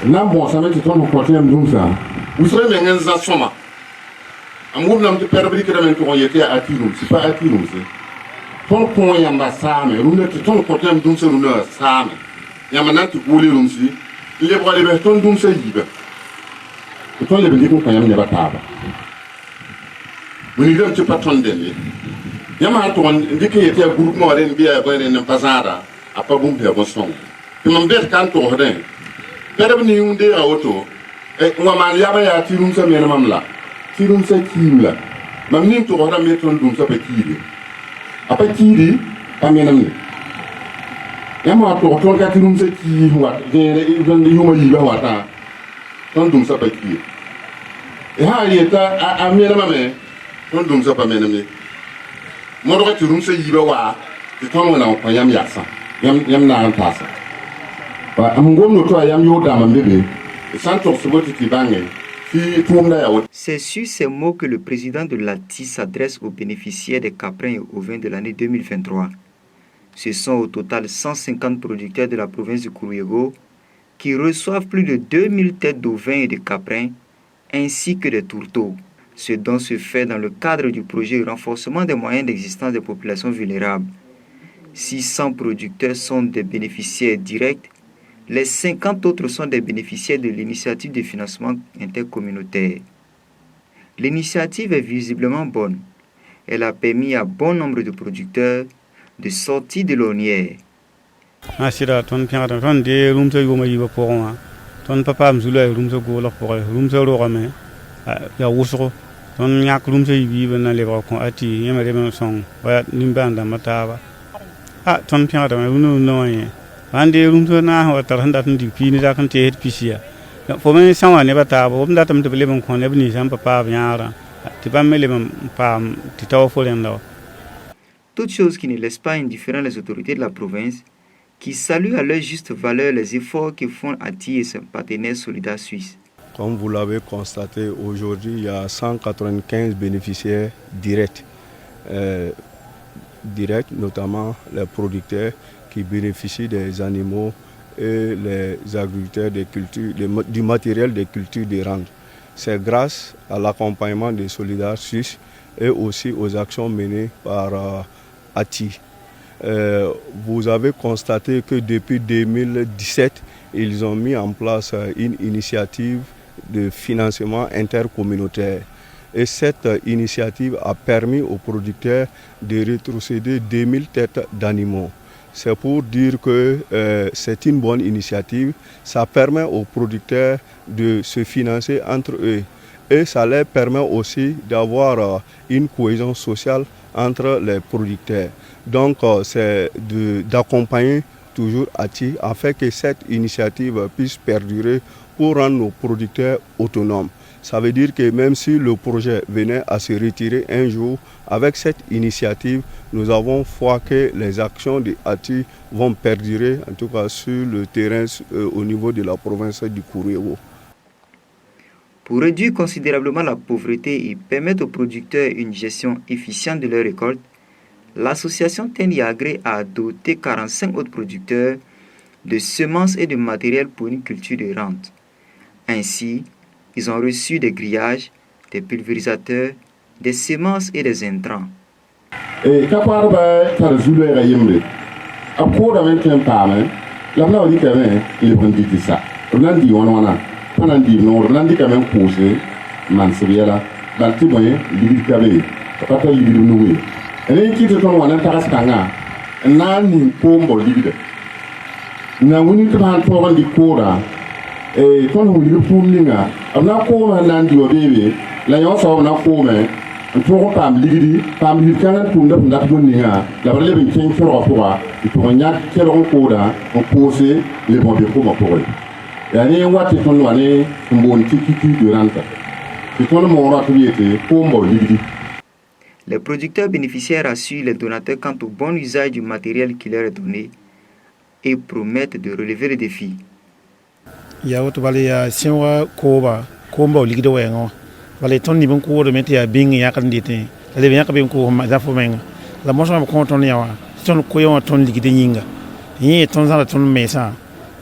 Nan bon ça met ton côté am ça. Vous serez mengen za soma. Am gum nam te perbi que même ton yete à Tirum, c'est pas à Tirum c'est. Ton point yamba same, rumne ton côté am ça rumne same. Yamba nan tu gouli rumsi. Les bras les ton ça yiba. Ton les bidi ko yam ne bataba. Vous n'y avez pas ton délai. Yama ton indiqué était un groupe moyen bien ben pasada a pas bon pour son. Tu m'embêtes quand tu ordonnes. Père ni un dé à auto. Et on m'a dit à Tirum sa mère mamla. Tirum sa kimla. Mamni tu ordonnes mettre ton dum sa petit. Après qui pas même. Yama ton Tirum sa qui wa. J'ai yuma yiba wata. Ton dum sa petit. Et ha yeta a mère mamé. Ton dum sa pas même. Moi je suis un yiba wa. Tu t'en vas en yam yasa. Yam na en passa. C'est sur ces mots que le président de l'ATI s'adresse aux bénéficiaires des caprins et ovins de l'année 2023. Ce sont au total 150 producteurs de la province du Kouriégo qui reçoivent plus de 2000 têtes d'ovins et de caprins ainsi que des tourteaux. Ce don se fait dans le cadre du projet renforcement des moyens d'existence des populations vulnérables. 600 producteurs sont des bénéficiaires directs. Les 50 autres sont des bénéficiaires de l'initiative de financement intercommunautaire. L'initiative est visiblement bonne. Elle a permis à bon nombre de producteurs de sortir de l'ornière. Ande rumto na ho taranda tin dipi ni da kan te het pisia fo men sanwa ne bata bo mda tam te leben ko ne bni sam papa biara ti ba mele pam ti taw fo len law. Toute chose qui ne laisse pas indifférents les autorités de la province, qui saluent à leur juste valeur les efforts que font ATI et ses partenaires solidaires suisses. Comme vous l'avez constaté, aujourd'hui, il y a 195 bénéficiaires directs, notamment les producteurs qui bénéficient des animaux et les agriculteurs des cultures, du matériel des cultures de rente. C'est grâce à l'accompagnement des solidaires suisses et aussi aux actions menées par ATI. Vous avez constaté que depuis 2017, ils ont mis en place une initiative de financement intercommunautaire. Et cette initiative a permis aux producteurs de rétrocéder 2000 têtes d'animaux. C'est pour dire que c'est une bonne initiative. Ça permet aux producteurs de se financer entre eux. Et ça leur permet aussi d'avoir une cohésion sociale entre les producteurs. Donc c'est d'accompagner toujours ATI afin que cette initiative puisse perdurer pour rendre nos producteurs autonomes. Ça veut dire que même si le projet venait à se retirer un jour, avec cette initiative, nous avons foi que les actions de ATI vont perdurer, en tout cas sur le terrain au niveau de la province du Kouriégo. Pour réduire considérablement la pauvreté et permettre aux producteurs une gestion efficiente de leurs récoltes, l'association Tendiagré a doté 45 autres producteurs de semences et de matériel pour une culture de rente. Ainsi, ils ont reçu des grillages, des pulvérisateurs, des semences et des intrants. Et quand on va faire le rayonnement, après on va faire un pas, là on dit quand même il prend du ça. On a dit on a, on a dit non, on a dit quand même poser, manseria là, dans le moyen, il dit qu'avec, pas toi il dit nous. Et les qui te sont en intérêt tanga, n'a ni pombo livre. N'a ni te prendre pour un discours. Et quand on dit pour l'inga, on a pour un lundi au bébé, là on sort on a pour mais on trouve pas l'idée, pas l'idée quand on tourne dans la l'inga, la valeur est bien sur rapport, il faut un yak quel on coda, on pose les bons défauts pour eux. Et allez on va te faire l'année un bon tiki de rente. C'est ton mon activité pour moi l'idée. Les producteurs bénéficiaires assurent les donateurs quant au bon usage du matériel qui leur est donné et promettent de relever les défis. Ya watu wale ya siwa komba ulikido wengo wale ton ni bonko de meti ya bing ya kan dite ale bien ka ben ko ma za fo menga la mo so ko ton ya wa ton ko yo ton likide nyinga yi ton za ton mesa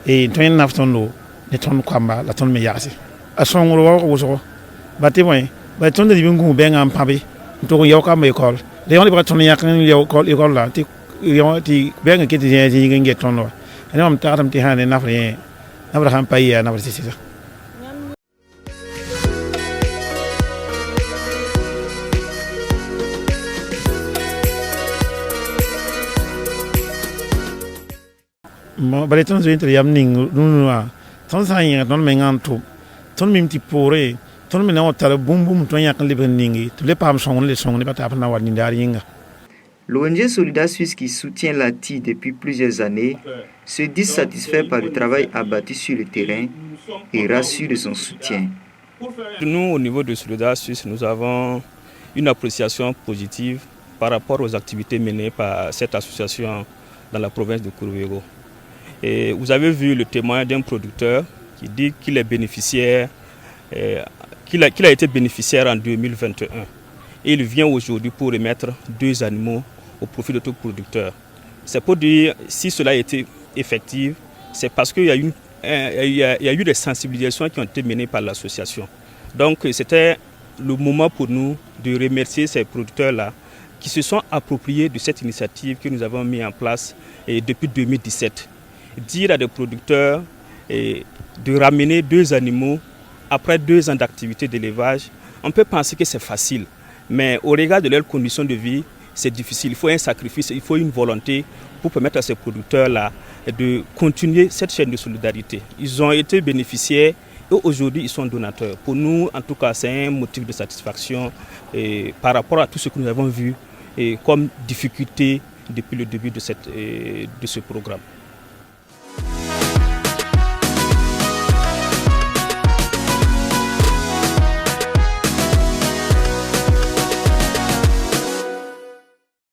e ton na ton lo ne ton kwamba la ton me yasi a son ro ko so ba te moy ba ton de bingu be ngam pabe to yo ka me kol le on ba ton yak ni yo kol la ti yo ti be ngam kiti je ngi ton lo ene am ta tam ti hane na fre na bra ham pay na bra sisi ba le ton zo inter yam ning nunwa ton sa yin ton me ngam tu ton mim ti pore ton me na wata bum bum ton yak le ben ningi tu le pam song le ba ta na wa ni dar yinga. L'ONG Solida Suisse qui soutient la TI depuis plusieurs années se dit satisfait par le travail abattu sur le terrain et rassure de son soutien. Nous, au niveau de Solida Suisse, nous avons une appréciation positive par rapport aux activités menées par cette association dans la province de Kourouégo. Et vous avez vu le témoin d'un producteur qui dit qu'il est bénéficiaire, qu'il a été bénéficiaire en 2021. Et il vient aujourd'hui pour remettre 2 animaux au profit de tout producteur. C'est pour dire, si cela a été effectif, c'est parce qu'il y a eu des sensibilisations qui ont été menées par l'association. Donc c'était le moment pour nous de remercier ces producteurs-là qui se sont appropriés de cette initiative que nous avons mis en place depuis 2017. Dire à des producteurs de ramener 2 animaux après 2 ans d'activité d'élevage, on peut penser que c'est facile, mais au regard de leurs conditions de vie, c'est difficile. Il faut un sacrifice, il faut une volonté pour permettre à ces producteurs-là de continuer cette chaîne de solidarité. Ils ont été bénéficiaires et aujourd'hui ils sont donateurs. Pour nous, en tout cas, c'est un motif de satisfaction par rapport à tout ce que nous avons vu comme difficulté depuis le début de ce programme.